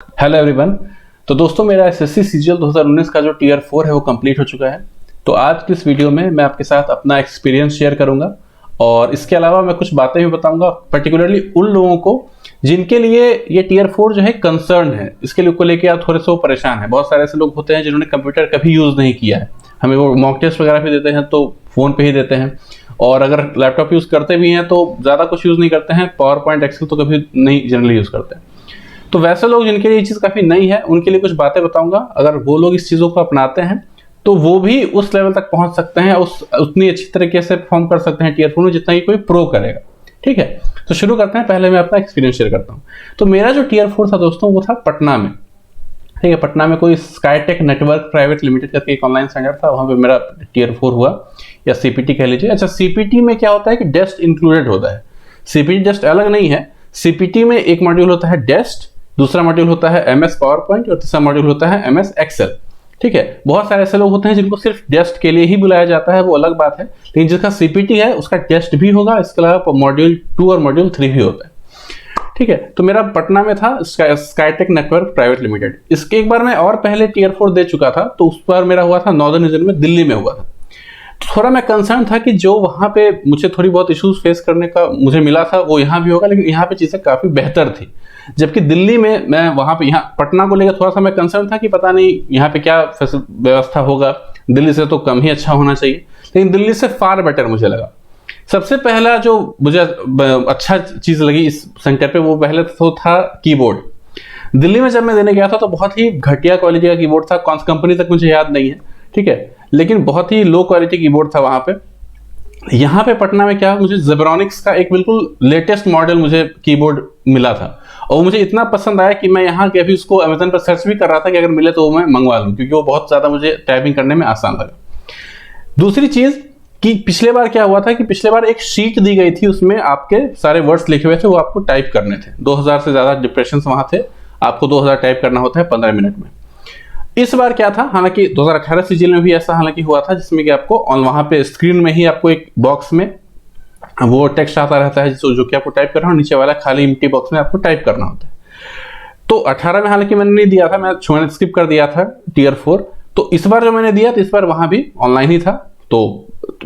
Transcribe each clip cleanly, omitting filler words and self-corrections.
Hello everyone. तो दोस्तों मेरा एसएससी सीजीएल 2019 का जो टीयर 4 है वो कंप्लीट हो चुका है। तो आज की इस वीडियो में मैं आपके साथ अपना एक्सपीरियंस शेयर करूंगा और इसके अलावा मैं कुछ बातें भी बताऊंगा पर्टिकुलरली उन लोगों को जिनके लिए ये टीयर 4 जो है कंसर्न है, इसके लिए को लेकर आप थोड़े से वो परेशान है। बहुत सारे ऐसे लोग होते हैं जिन्होंने कंप्यूटर कभी यूज नहीं किया है, हमें वो मॉक टेस्ट वगैरह भी देते हैं तो फोन पे ही देते हैं, और अगर लैपटॉप यूज करते भी हैं तो ज्यादा कुछ यूज नहीं करते हैं, पावर पॉइंट एक्सेल तो कभी नहीं जनरली यूज करते हैं। तो वैसे लोग जिनके लिए ये चीज़ काफ़ी नई है उनके लिए कुछ बातें बताऊंगा। अगर वो लोग इस चीज़ों को अपनाते हैं तो वो भी उस लेवल तक पहुंच सकते हैं, उतनी अच्छी तरीके से परफॉर्म कर सकते हैं टीयर 4 में जितना कि कोई प्रो करेगा। ठीक है, तो शुरू करते हैं। पहले मैं अपना एक्सपीरियंस शेयर करता हूँ। तो मेरा जो टीयर 4 था दोस्तों वो था पटना में। ठीक है, पटना में कोई स्काईटेक नेटवर्क प्राइवेट लिमिटेड करके एक ऑनलाइन सेंटर था, वहाँ पे मेरा टीयर 4 हुआ, या सीपीटी कह लीजिए। अच्छा, सीपीटी में क्या होता है कि डेस्ट इंक्लूडेड होता है, सीपीटी डेस्ट अलग नहीं है। सीपीटी में एक मॉड्यूल होता है डेस्ट, दूसरा मॉड्यूल होता है एमएस पावर पॉइंट और तीसरा मॉड्यूल होता है एमएस एक्सेल। ठीक है, बहुत सारे ऐसे लोग होते हैं जिनको सिर्फ डेस्ट के लिए ही बुलाया जाता है, वो अलग बात है, लेकिन जिसका सीपीटी है उसका डेस्ट भी होगा, इसके अलावा मॉड्यूल 2 और मॉड्यूल 3 भी होता है। ठीक है, तो मेरा पटना में था स्काईटेक नेटवर्क प्राइवेट लिमिटेड। इसके एक बार मैं और पहले टीयर 4 दे चुका था, तो उस पर मेरा हुआ था नॉर्दर्न रीजन में, दिल्ली में हुआ था। तो थोड़ा मैं कंसर्न था कि जो वहाँ पे मुझे थोड़ी बहुत इश्यूज फेस करने का मुझे मिला था वो यहाँ भी होगा, लेकिन यहाँ पे चीज़ें काफ़ी बेहतर थी। जबकि दिल्ली में मैं वहाँ पे, यहाँ पटना को लेकर थोड़ा सा मैं कंसर्न था कि पता नहीं यहाँ पे क्या व्यवस्था होगा, दिल्ली से तो कम ही अच्छा होना चाहिए, लेकिन दिल्ली से फार बेटर मुझे लगा। सबसे पहला जो मुझे अच्छा चीज़ लगी इस सेंटर पे वो पहले तो था कीबोर्ड। दिल्ली में जब मैं देने गया था तो बहुत ही घटिया क्वालिटी का कीबोर्ड था, कौन सी कंपनी तक मुझे याद नहीं है। ठीक है, लेकिन बहुत ही लो क्वालिटी कीबोर्ड था वहाँ पे। यहाँ पे पटना में क्या, मुझे जेब्रॉनिक्स का एक बिल्कुल लेटेस्ट मॉडल मुझे कीबोर्ड मिला था, और मुझे इतना पसंद आया कि मैं यहाँ के अभी उसको अमेजन पर सर्च भी कर रहा था कि अगर मिले तो वो मैं मंगवा लूँ, क्योंकि वो बहुत ज़्यादा मुझे टाइपिंग करने में आसान लगा। दूसरी चीज़ कि पिछले बार क्या हुआ था कि पिछले बार एक शीट दी गई थी, उसमें आपके सारे वर्ड्स लिखे हुए थे, वो आपको टाइप करने थे। 2000 से ज़्यादा डिप्रेशन वहाँ थे, आपको 2000 टाइप करना होता है 15 मिनट में। इस बार क्या था, हालांकि 2018 सीजन में भी ऐसा हालांकि हुआ था, जिसमें कि आपको वहां पे स्क्रीन में ही आपको एक बॉक्स में वो टेक्स्ट आता रहता है जो कि आपको टाइप करना है, नीचे वाला खाली एम्प्टी बॉक्स में आपको टाइप करना होता है। तो 18 में हालांकि मैंने नहीं दिया था, मैंने स्किप कर दिया था टीयर 4। तो इस बार जो मैंने दिया तो इस बार वहां भी ऑनलाइन ही था। तो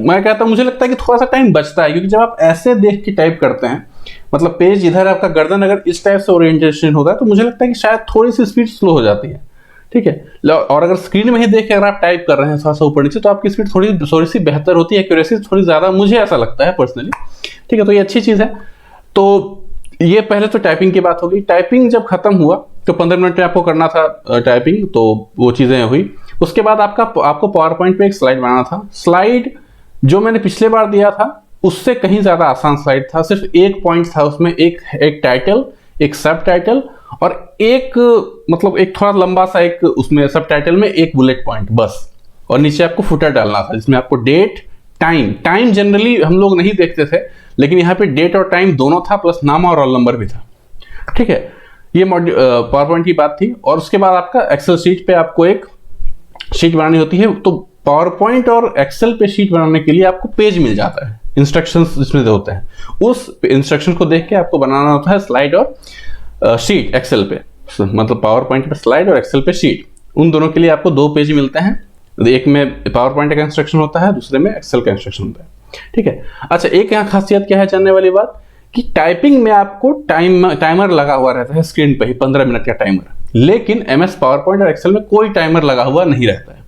मैं कहता हूँ, मुझे लगता है कि थोड़ा सा टाइम बचता है, क्योंकि जब आप ऐसे देख के टाइप करते हैं, मतलब पेज इधर आपका गर्दन अगर इस टाइप से ओरिएंटेशन होता है, तो मुझे लगता है कि शायद थोड़ी सी स्पीड स्लो हो जाती है। ठीक है, और अगर स्क्रीन में ही देख के अगर आप टाइप कर रहे हैं थोड़ा सा ऊपर नीचे, तो आपकी स्पीड थोड़ी सी बेहतर होती है, एक्यूरेसी थोड़ी ज्यादा, मुझे ऐसा लगता है पर्सनली। ठीक है, तो ये अच्छी चीज है। तो ये पहले तो टाइपिंग की बात होगी। टाइपिंग जब खत्म हुआ तो 15 मिनट में आपको करना था टाइपिंग, तो वो चीजें हुई। उसके बाद आपको पावर पॉइंट पे एक स्लाइड बनाना था। स्लाइड जो मैंने पिछले बार दिया था उससे कहीं ज्यादा आसान स्लाइड था। सिर्फ एक पॉइंट था उसमें, एक टाइटल, एक सब टाइटल, और एक मतलब एक थोड़ा लंबा सा एक उसमें सब टाइटल में एक बुलेट पॉइंट बस, और नीचे आपको फुटर डालना था जिसमें आपको डेट, टाइम जनरली हम लोग नहीं देखते थे, लेकिन यहाँ पे डेट और टाइम दोनों था, प्लस नाम और रोल नंबर भी था। ठीक है, ये पावर पॉइंट की बात थी। और उसके बाद आपका एक्सेल शीट पे आपको एक शीट बनानी होती है। तो पावर पॉइंट और एक्सेल पे शीट बनाने के लिए आपको पेज मिल जाता है, इंस्ट्रक्शंस जिसमें होते हैं, उस इंस्ट्रक्शन को देख के आपको बनाना होता है स्लाइड और शीट एक्सेल पे, मतलब पावर पॉइंट पे स्लाइड और एक्सेल पे शीट। उन दोनों के लिए आपको 2 पेज मिलते हैं, एक में पावर पॉइंट का इंस्ट्रक्शन होता है, दूसरे में एक्सेल का इंस्ट्रक्शन होता है। ठीक है, अच्छा, एक यहाँ खासियत क्या है जानने वाली बात, कि टाइपिंग में आपको टाइमर लगा हुआ रहता है स्क्रीन पे ही, 15 मिनट का टाइमर, लेकिन एमएस पावर पॉइंट और एक्सेल में कोई टाइमर लगा हुआ नहीं रहता है।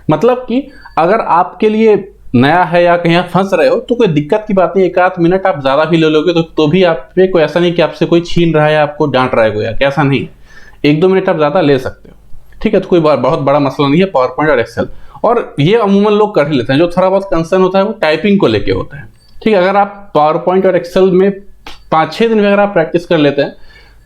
मतलब कि अगर आपके लिए नया है या कहीं आप फंस रहे हो तो कोई दिक्कत की बात नहीं, 1 आध मिनट आप ज्यादा भी ले लोगे तो भी आप पे कोई ऐसा नहीं कि आपसे कोई छीन रहा है या आपको डांट रहा है कोई, ऐसा नहीं है। 1-2 मिनट आप ज्यादा ले सकते हो। ठीक है, तो कोई बहुत बड़ा मसला नहीं है पावर पॉइंट और एक्सेल, और ये अमूमन लोग कर ही लेते हैं। जो थोड़ा बहुत कंसर्न होता है वो टाइपिंग को लेके होता है। ठीक है, अगर आप पावर पॉइंट और एक्सेल में 5-6 दिन में अगर आप प्रैक्टिस कर लेते हैं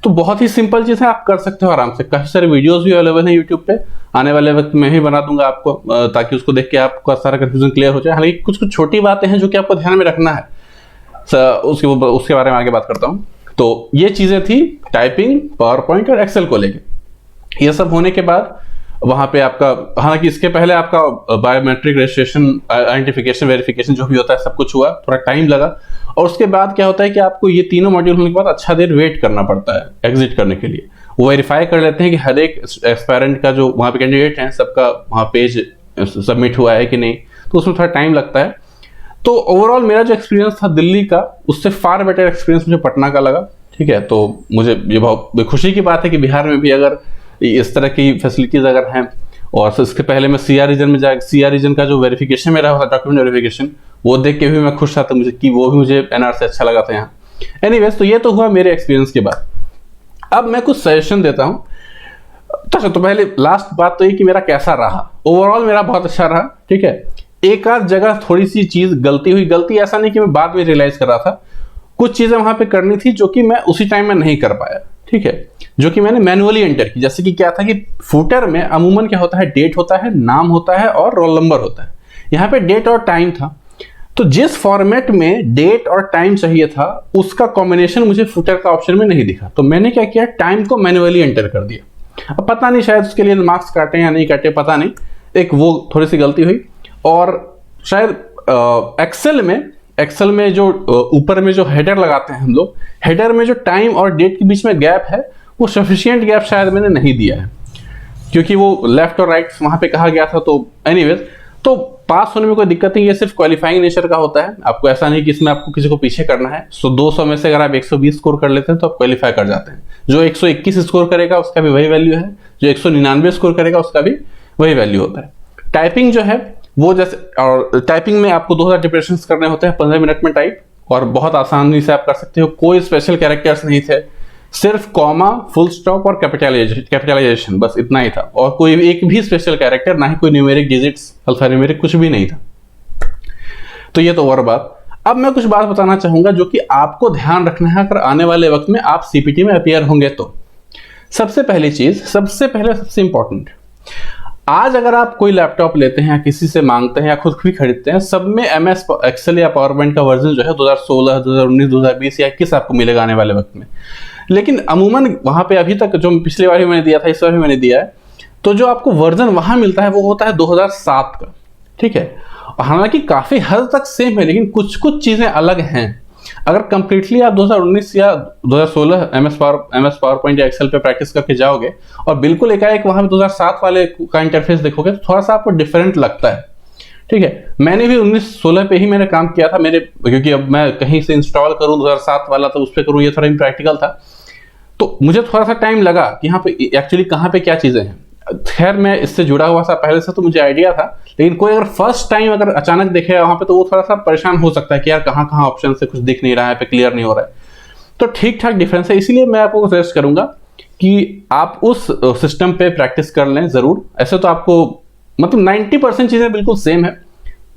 तो बहुत ही सिंपल चीज़ है, आप कर सकते हो आराम से। काफ़ी सारे वीडियोस भी अवेलेबल हैं यूट्यूब पे, आने वाले वक्त में ही बना दूंगा आपको, ताकि उसको देख के आपका सारा कंफ्यूजन क्लियर हो जाए। हालांकि कुछ छोटी बातें हैं जो कि आपको ध्यान में रखना है, उसके बारे में आगे बात करता हूँ। तो ये चीज़ें थी टाइपिंग, पावर पॉइंट और एक्सेल को लेके। ये सब होने के बाद वहाँ पे आपका, हालांकि इसके पहले आपका बायोमेट्रिक रजिस्ट्रेशन, आइडेंटिफिकेशन, वेरिफिकेशन जो भी होता है सब कुछ हुआ, थोड़ा टाइम लगा। और उसके बाद क्या होता है कि आपको ये तीनों मॉड्यूल होने के बाद अच्छा देर वेट करना पड़ता है एग्जिट करने के लिए। वो वेरीफाई कर लेते हैं कि हर एक एस्पायरेंट का जो वहाँ पे कैंडिडेट हैं सबका वहाँ पेज सबमिट हुआ है कि नहीं, तो उसमें थोड़ा टाइम लगता है। तो ओवरऑल मेरा जो एक्सपीरियंस था दिल्ली का, उससे फार बेटर एक्सपीरियंस मुझे पटना का लगा। ठीक है, तो मुझे ये बहुत खुशी की बात है कि बिहार में भी अगर इस तरह की फैसिलिटीज़ अगर हैं, और इसके पहले मैं सीआर रीजन में सीआर रीजन का जो वेरिफिकेशन मेरा हुआ, डॉक्यूमेंट वेरिफिकेशन, वो देख के भी मैं खुश था, तो मुझे कि वो भी मुझे एनआर से अच्छा लगा था यहाँ। एनीवेज, तो ये तो हुआ मेरे एक्सपीरियंस के बाद। अब मैं कुछ सजेशन देता हूँ। तो पहले लास्ट बात तो ये कि मेरा कैसा रहा। ओवरऑल मेरा बहुत अच्छा रहा। ठीक है, एक आध जगह थोड़ी सी चीज गलती हुई। गलती ऐसा नहीं कि मैं बाद में रियलाइज कर रहा था, कुछ चीजें वहां पे करनी थी जो कि मैं उसी टाइम में नहीं कर पाया। ठीक है, जो कि मैंने मैनुअली एंटर की। जैसे कि क्या था कि फुटर में अमूमन क्या होता है, डेट होता है, नाम होता है और रोल नंबर होता है। यहाँ पे डेट और टाइम था, तो जिस फॉर्मेट में डेट और टाइम चाहिए था उसका कॉम्बिनेशन मुझे फुटर का ऑप्शन में नहीं दिखा। तो मैंने क्या किया, टाइम को मैनुअली एंटर कर दिया। अब पता नहीं शायद उसके लिए मार्क्स काटे या नहीं काटे, पता नहीं, एक वो थोड़ी सी गलती हुई। और शायद एक्सेल में जो ऊपर में जो हेडर लगाते हैं हम लोग, हेडर में जो टाइम और डेट के बीच में गैप है वो सफिशिएंट गैप शायद मैंने नहीं दिया है, क्योंकि वो लेफ्ट और राइट वहां पे कहा गया था। तो एनीवेज, तो पास होने में कोई दिक्कत नहीं, ये सिर्फ क्वालिफाइंग नेचर का होता है। आपको ऐसा नहीं कि इसमें आपको किसी को पीछे करना है। 200 में से अगर आप 120 स्कोर कर लेते हैं तो आप क्वालिफाई कर जाते हैं। जो 121 स्कोर करेगा उसका भी वही वैल्यू है, जो 199 स्कोर करेगा उसका भी वही वैल्यू होता है। टाइपिंग जो है वो जैसे, और टाइपिंग में आपको 2000 डिप्रेशंस करने होते हैं 15 मिनट में टाइप, और बहुत आसानी से आप कर सकते हो। कोई स्पेशल कैरेक्टर्स नहीं थे, सिर्फ कॉमा, फुल स्टॉप और कैपिटलाइजेशन, बस इतना ही था। और कोई एक भी स्पेशल कैरेक्टर, ना ही कोई न्यूमेरिक डिजिट्स, अल्फा न्यूमेरिक, कुछ भी नहीं था। तो ये तो और बात। अब मैं कुछ बात बताना चाहूंगा जो कि आपको ध्यान रखना है अगर आने वाले वक्त में आप सीपीटी में अपीयर होंगे तो। सबसे पहली चीज, सबसे इंपॉर्टेंट, आज अगर आप कोई लैपटॉप लेते हैं या किसी से मांगते हैं या खुद भी खरीदते हैं, सब में एमएस एक्सेल या पावर पॉइंट का वर्जन जो है 2016, 2019, 2020 या 21 आपको मिलेगा आने वाले वक्त में। लेकिन अमूमन वहां पे अभी तक, जो पिछली बार भी मैंने दिया था, इस बार भी मैंने दिया है, तो जो आपको वर्जन वहां मिलता है वो होता है 2007 का। ठीक है, हालांकि काफी हद तक सेम है, लेकिन कुछ कुछ चीजें अलग हैं। अगर कंप्लीटली आप 2019 या 2016 एमएस पावर पॉइंट या एक्सेल पे प्रैक्टिस करके जाओगे और बिल्कुल एकाएक वहां पे 2007 वाले का इंटरफेस देखोगे तो थोड़ा सा आपको डिफरेंट लगता है। ठीक है, मैंने भी 19-16 पे ही मैंने काम किया था मेरे, क्योंकि अब मैं कहीं से इंस्टॉल करूं 2007 वाला तो उस पर करूं, ये थोड़ा इम्प्रैक्टिकल था। तो मुझे थोड़ा सा टाइम लगा कि यहाँ पे एक्चुअली कहाँ पे क्या चीजें हैं। खैर मैं इससे जुड़ा हुआ था पहले से, तो मुझे आइडिया था, लेकिन कोई अगर फर्स्ट टाइम अगर अचानक देखेगा वहां पे तो वो थोड़ा सा परेशान हो सकता है कि यार कहाँ कहाँ ऑप्शन से कुछ दिख नहीं रहा है, पे क्लियर नहीं हो रहा है। तो ठीक ठाक डिफरेंस है, इसीलिए मैं आपको सजेस्ट करूंगा कि आप उस सिस्टम पे प्रैक्टिस कर लें जरूर। ऐसे तो आपको मतलब 90% चीजें बिल्कुल सेम है,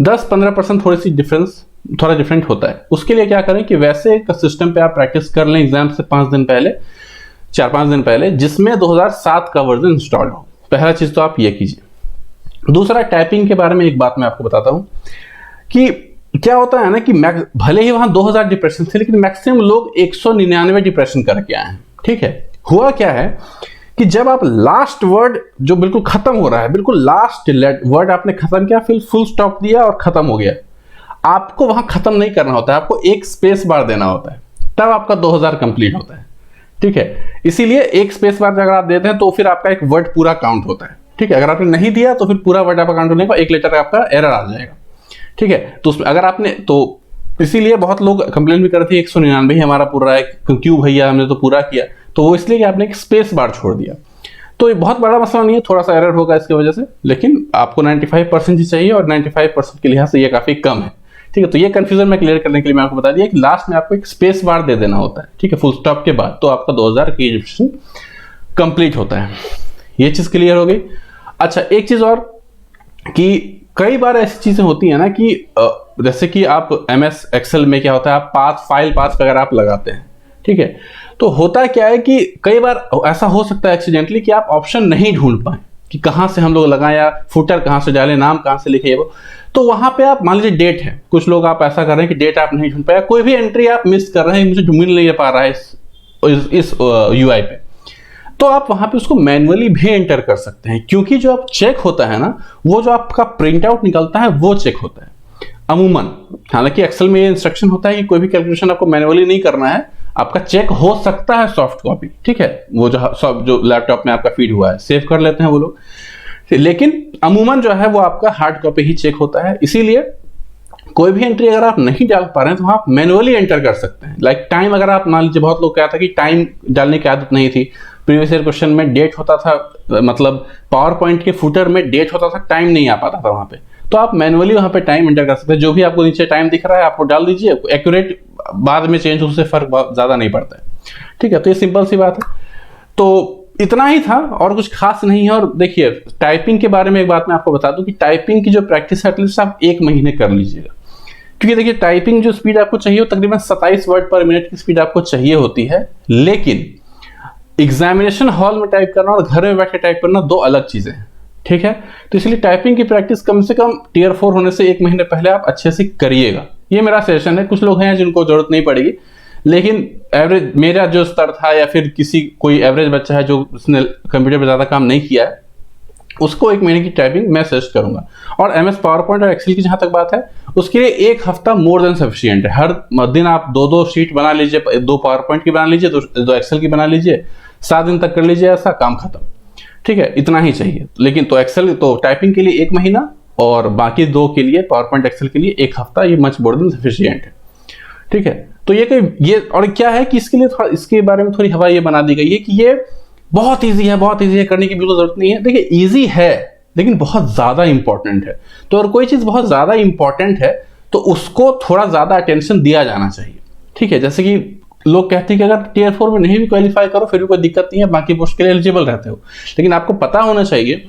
10-15% थोड़ी सी थोड़ा डिफरेंट होता है। उसके लिए क्या करें कि वैसे एक सिस्टम पे आप प्रैक्टिस कर लें एग्जाम से 5 दिन पहले, 4-5 दिन पहले, जिसमें 2007 का वर्जन इंस्टॉल्ड हो। पहला चीज तो आप ये कीजिए। दूसरा, टाइपिंग के बारे में एक बात मैं आपको बताता हूं कि क्या होता है ना कि भले ही वहां 2000 डिप्रेशन थे, लेकिन मैक्सिमम लोग 199 डिप्रेशन करके आए हैं। ठीक है, हुआ क्या है कि जब आप लास्ट वर्ड जो बिल्कुल खत्म हो रहा है, बिल्कुल लास्ट वर्ड आपने खत्म किया, फिर फुल स्टॉप दिया और खत्म हो गया, आपको वहां खत्म नहीं करना होता है, आपको एक स्पेस बार देना होता है, तब आपका 2000 कंप्लीट होता है। ठीक है, इसीलिए एक स्पेस बार अगर आप देते हैं तो फिर आपका एक वर्ड पूरा काउंट होता है। ठीक है, अगर आपने नहीं दिया तो फिर पूरा वर्ड आपका काउंट होने का एक लेटर आपका एरर आ जाएगा। ठीक है, तो अगर आपने, तो इसीलिए बहुत लोग कंप्लेन भी करते हैं 199 ही हमारा पूरा है, क्यों भैया हमने तो पूरा किया, तो वो इसलिए कि आपने एक स्पेस बार छोड़ दिया। तो ये बहुत बड़ा मसला नहीं है, थोड़ा सा एरर होगा इसकी वजह से, लेकिन आपको 95% ही चाहिए और 95% के लिहाज से ये काफी कम है। ठीक है, तो ये कंफ्यूजन में क्लियर करने के लिए मैं आपको बता दिया कि लास्ट में आपको एक स्पेस बार दे देना होता है। ठीक है, फुल स्टॉप के बाद, तो आपका 2000 की एजुकेशन कंप्लीट होता है। ये चीज क्लियर हो गई। अच्छा, एक चीज और कि कई बार ऐसी चीजें होती है ना कि जैसे कि आप एमएस एक्सेल में क्या होता है, आप फाइल पाथ वगैरह आप लगाते हैं। ठीक है, तो होता क्या है कि कई बार ऐसा हो सकता है एक्सीडेंटली कि आप ऑप्शन नहीं ढूंढ पाए कि कहां से हम लोग लगाएं या फुटर कहां से डालें, नाम कहां से लिखे, वो तो वहां पे आप मान लीजिए डेट है, कुछ लोग आप ऐसा कर रहे हैं कि डेट आप नहीं ढूंढ पाए, कोई भी एंट्री आप मिस कर रहे हैं, मुझे मिल नहीं पा रहा है इस यूआई पे, तो आप वहां पे उसको मैन्युअली भी एंटर कर सकते हैं, क्योंकि जो आप चेक होता है ना, वो जो आपका प्रिंट आउट निकलता है वो चेक होता है अमूमन। हालांकि एक्सेल में ये इंस्ट्रक्शन होता है कि कोई भी कैलकुलेशन आपको मैन्युअली नहीं करना है, आपका चेक हो सकता है सॉफ्ट कॉपी, ठीक है, वो जो लैपटॉप में आपका फीड हुआ है सेव कर लेते हैं वो लोग, लेकिन अमूमन जो है वो आपका हार्ड कॉपी ही चेक होता है। इसीलिए कोई भी एंट्री अगर आप नहीं डाल पा रहे हैं तो आप मैनुअली एंटर कर सकते हैं। लाइक टाइम, अगर आप मान लीजिए, बहुत लोग क्या था कि टाइम डालने की आदत नहीं थी, प्रीवियस ईयर क्वेश्चन में डेट होता था, मतलब पावर पॉइंट के फुटर में डेट होता था, टाइम नहीं आ पाता था वहां पे, तो आप मैनुअली वहां पे टाइम एंटर कर सकते हैं। जो भी आपको नीचे टाइम दिख रहा है आप वो डाल दीजिए, एक्यूरेट बाद में चेंज उससे फर्क ज्यादा नहीं पड़ता है, ठीक है। तो ये सिंपल सी बात है। तो इतना ही था और कुछ खास नहीं है। और देखिए, टाइपिंग के बारे में एक बात मैं आपको बता दूं कि टाइपिंग की जो प्रैक्टिस है एटलीस्ट आप 1 महीने कर लीजिएगा, क्योंकि देखिए टाइपिंग जो स्पीड आपको चाहिए वो तकरीबन 27 वर्ड पर मिनट की स्पीड आपको चाहिए होती है, लेकिन एग्जामिनेशन हॉल में टाइप करना और घर में बैठ के टाइप करना दो अलग चीजें हैं, ठीक है। तो इसलिए टाइपिंग की प्रैक्टिस कम से कम टियर 4 होने से 1 महीने पहले आप अच्छे से करिएगा, ये मेरा सजेशन है। कुछ लोग हैं जिनको जरूरत नहीं पड़ेगी, लेकिन एवरेज मेरा जो स्तर था या फिर कोई एवरेज बच्चा है जो उसने कंप्यूटर पर ज्यादा काम नहीं किया है, उसको 1 महीने की टाइपिंग मैं सजेस्ट करूंगा। और एमएस पावर पॉइंट और एक्सेल की जहां तक बात है, उसके लिए 1 हफ्ता मोर देन सफिशिएंट है। हर दिन आप 2-2 शीट बना लीजिए, 2 पावर पॉइंट की बना लीजिए, 2 एक्सेल की बना लीजिए, 7 दिन तक कर लीजिए, ऐसा काम खत्म, ठीक है, इतना ही चाहिए। लेकिन तो एक्सेल तो टाइपिंग के लिए 1 महीना और बाकी 2 के लिए पावर पॉइंट एक्सेल के लिए 1 हफ्ता, ये मच मोर देन सफिशिएंट है, ठीक है। तो ये और क्या है कि इसके लिए थोड़ा, इसके बारे में थोड़ी हवा ये बना दी गई है कि ये बहुत इजी है, बहुत इजी है, करने की बिल्कुल जरूरत नहीं है। देखिए इजी है लेकिन बहुत ज्यादा इंपॉर्टेंट है, तो अगर कोई चीज बहुत ज्यादा इंपॉर्टेंट है तो उसको थोड़ा ज्यादा अटेंशन दिया जाना चाहिए, ठीक है। जैसे कि लोग कहते हैं कि अगर टियर 4 में नहीं भी क्वालिफाई करो फिर भी कोई दिक्कत नहीं है, बाकी पोस्ट के लिए एलिजिबल रहते हो, लेकिन आपको पता होना चाहिए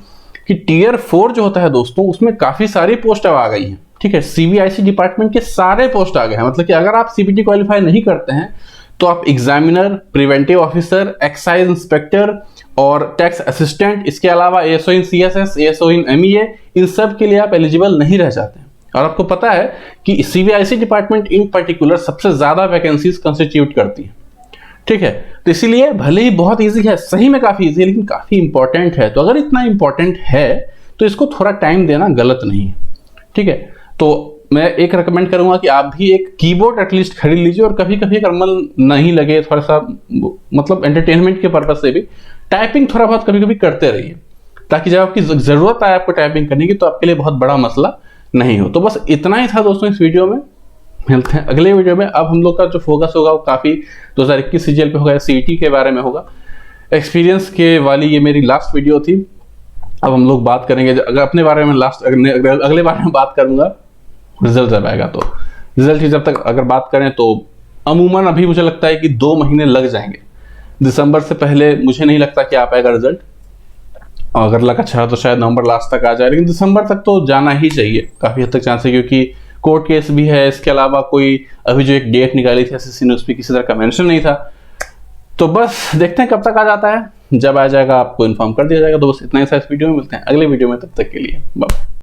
कि टियर 4 जो होता है दोस्तों, उसमें काफी सारी पोस्ट अब आ गई हैं, ठीक है। सीबीआईसी डिपार्टमेंट के सारे पोस्ट आ गए हैं, मतलब कि अगर आप सीपीटी क्वालिफाई नहीं करते हैं तो आप examiner, preventive officer, excise inspector और टैक्स असिस्टेंट, इसके अलावा एएसओ इन सीएसएस, एएसओ इन एमईए, इन सब के लिए आप एलिजिबल नहीं रह जाते हैं। और आपको पता है कि सीबीआईसी डिपार्टमेंट इन पर्टिकुलर सबसे ज्यादा वैकेंसीज कंस्टिट्यूट करती है, ठीक है। तो इसीलिए भले ही बहुत इजी है, सही में काफी इजी है, लेकिन काफी इंपॉर्टेंट है। तो अगर इतना इंपॉर्टेंट है तो इसको थोड़ा टाइम देना गलत नहीं है, ठीक है। तो मैं एक रेकमेंड करूंगा कि आप भी एक कीबोर्ड एटलीस्ट खरीद लीजिए, और कभी कभी अगर मन नहीं लगे, थोड़ा सा मतलब एंटरटेनमेंट के पर्पज से भी टाइपिंग थोड़ा बहुत कभी कभी करते रहिए, ताकि जब आपकी जरूरत आए आपको टाइपिंग करने की तो आपके लिए बहुत बड़ा मसला नहीं हो। तो बस इतना ही था दोस्तों इस वीडियो में। मिलते हैं अगले वीडियो में। अब हम लोग का जो फोकस होगा वो काफी 2021 सीजीएल पे होगा, सीईटी के बारे में होगा। एक्सपीरियंस के वाली ये मेरी लास्ट वीडियो थी। अब हम लोग बात करेंगे, अगर अपने बारे में अगले बारे में बात करूंगा रिजल्ट जब आएगा, तो रिजल्ट की जब तक अगर बात करें तो अमूमन अभी मुझे लगता है कि 2 महीने लग जाएंगे। दिसंबर से पहले मुझे नहीं लगता कि आ पाएगा रिजल्ट, अगर लग अच्छा तो शायद नवंबर लास्ट तक आ जाए, लेकिन दिसंबर तक तो जाना ही चाहिए, काफी हद तक चांस है, क्योंकि कोर्ट केस भी है। इसके अलावा कोई अभी जो एक डेट निकाली थी एसएससी ने, उस पर किसी तरह का मेंशन नहीं था। तो बस देखते हैं कब तक आ जाता है, जब आ जाएगा आपको इन्फॉर्म कर दिया जाएगा। तो बस इतना ही था इस वीडियो में। मिलते हैं अगले वीडियो में, तब तक के लिए बाय।